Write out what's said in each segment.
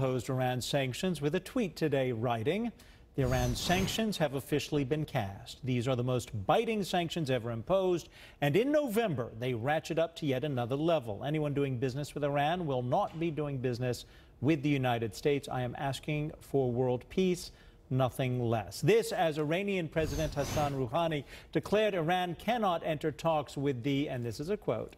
Imposed Iran sanctions with a tweet today writing, "The Iran sanctions have officially been cast. These are the most biting sanctions ever imposed, and in November they ratchet up to yet another level. Anyone doing business with Iran will not be doing business with the United States. I am asking for world peace, nothing less." This as Iranian President Hassan Rouhani declared Iran cannot enter talks with the, and this is a quote,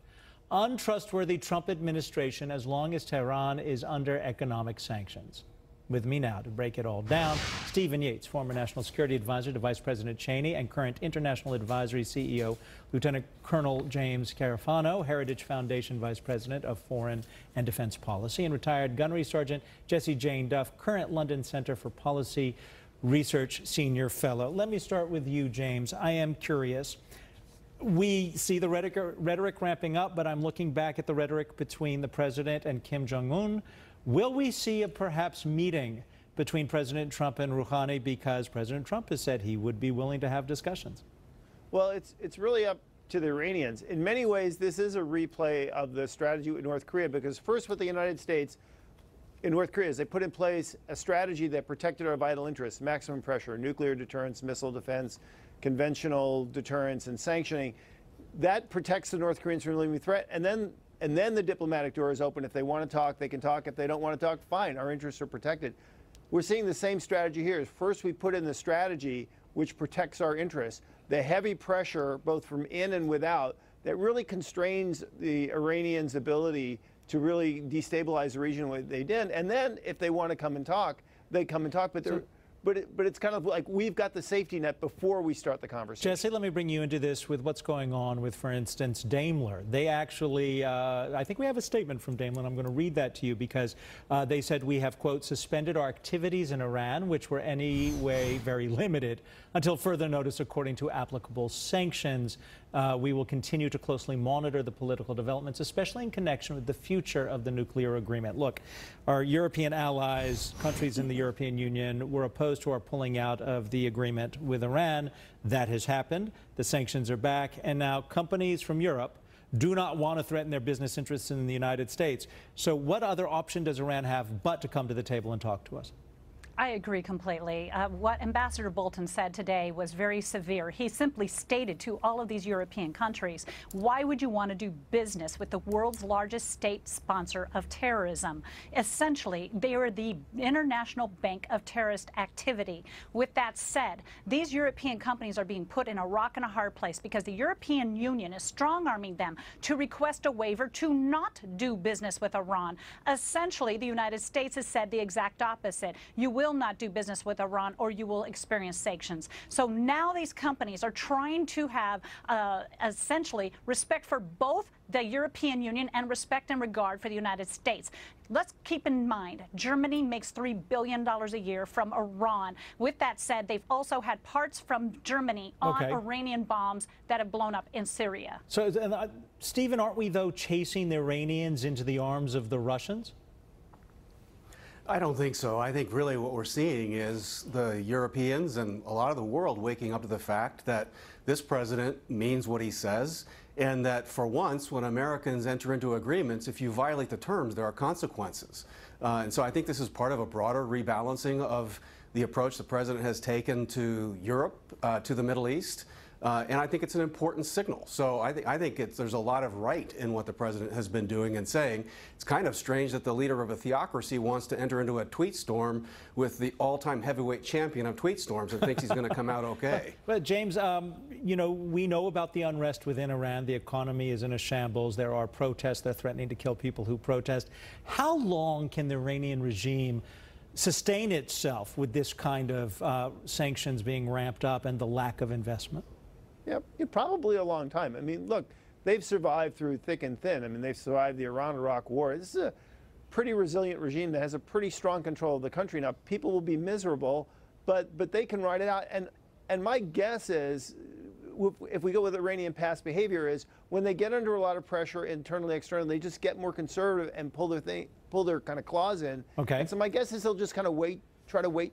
"untrustworthy Trump administration as long as Tehran is under economic sanctions." With me now to break it all down, Stephen Yates, former National Security Advisor to Vice President Cheney and current International Advisory CEO, Lieutenant Colonel James Carafano, Heritage Foundation Vice President of Foreign and Defense Policy, and retired Gunnery Sergeant Jessie Jane Duff, current London Center for Policy Research Senior Fellow. Let me start with you, James. I am curious. We see the rhetoric ramping up, but I'm looking back at the rhetoric between the president and Kim Jong-un. Will we see a perhaps meeting between President Trump and Rouhani, because President Trump has said he would be willing to have discussions? Well, it's really up to the Iranians. In many ways, this is a replay of the strategy with North Korea, because first with the United States, in North Korea, is they put in place a strategy that protected our vital interests: maximum pressure, nuclear deterrence, missile defense, conventional deterrence, and sanctioning. That protects the North Koreans from leaving threat. And then the diplomatic door is open. If they want to talk, they can talk. If they don't want to talk, fine. Our interests are protected. We're seeing the same strategy here. First, we put in the strategy which protects our interests. The heavy pressure, both from in and without, that really constrains the Iranians' ability to really destabilize the region the way they did. And then if they want to come and talk, they come and talk. But it's kind of like we've got the safety net before we start the conversation. Jesse, let me bring you into this with what's going on with, for instance, Daimler. They actually, I think we have a statement from Daimler, and I'm going to read that to you, because they said we have, quote, suspended our activities in Iran, which were anyway very limited, until further notice according to applicable sanctions. We will continue to closely monitor the political developments, especially in connection with the future of the nuclear agreement. Look, our European allies, countries in the European Union, were opposed to our pulling out of the agreement with Iran. That has happened. The sanctions are back. And now companies from Europe do not want to threaten their business interests in the United States. So what other option does Iran have but to come to the table and talk to us? I agree completely. What Ambassador Bolton said today was very severe. He simply stated to all of these European countries, why would you want to do business with the world's largest state sponsor of terrorism? Essentially, they are the international bank of terrorist activity. With that said, these European companies are being put in a rock and a hard place because the European Union is strong-arming them to request a waiver to not do business with Iran. Essentially, the United States has said the exact opposite. You will not do business with Iran or you will experience sanctions. So now these companies are trying to have essentially respect for both the European Union and respect and regard for the United States. Let's keep in mind, Germany makes $3 billion a year from Iran. With that said, they've also had parts from Germany on Iranian bombs that have blown up in Syria. So, Stephen, aren't we, though, chasing the Iranians into the arms of the Russians? I don't think so. I think really what we're seeing is the Europeans and a lot of the world waking up to the fact that this president means what he says, and that for once, when Americans enter into agreements, if you violate the terms, there are consequences. And so I think this is part of a broader rebalancing of the approach the president has taken to Europe, to the Middle East. And I think it's an important signal. So I think there's a lot of right in what the president has been doing and saying. It's kind of strange that the leader of a theocracy wants to enter into a tweet storm with the all-time heavyweight champion of tweet storms and thinks he's going to come out okay. But James, you know, we know about the unrest within Iran. The economy is in a shambles. There are protests. They're threatening to kill people who protest. How long can the Iranian regime sustain itself with this kind of sanctions being ramped up and the lack of investment? Yeah, probably a long time. I mean, look, they've survived through thick and thin. I mean, they've survived the Iran-Iraq war. This is a pretty resilient regime that has a pretty strong control of the country. Now, people will be miserable, but they can ride it out. And my guess is, if we go with Iranian past behavior, is when they get under a lot of pressure internally, externally, they just get more conservative and pull their kind of claws in. Okay. And so my guess is they'll just kind of try to wait.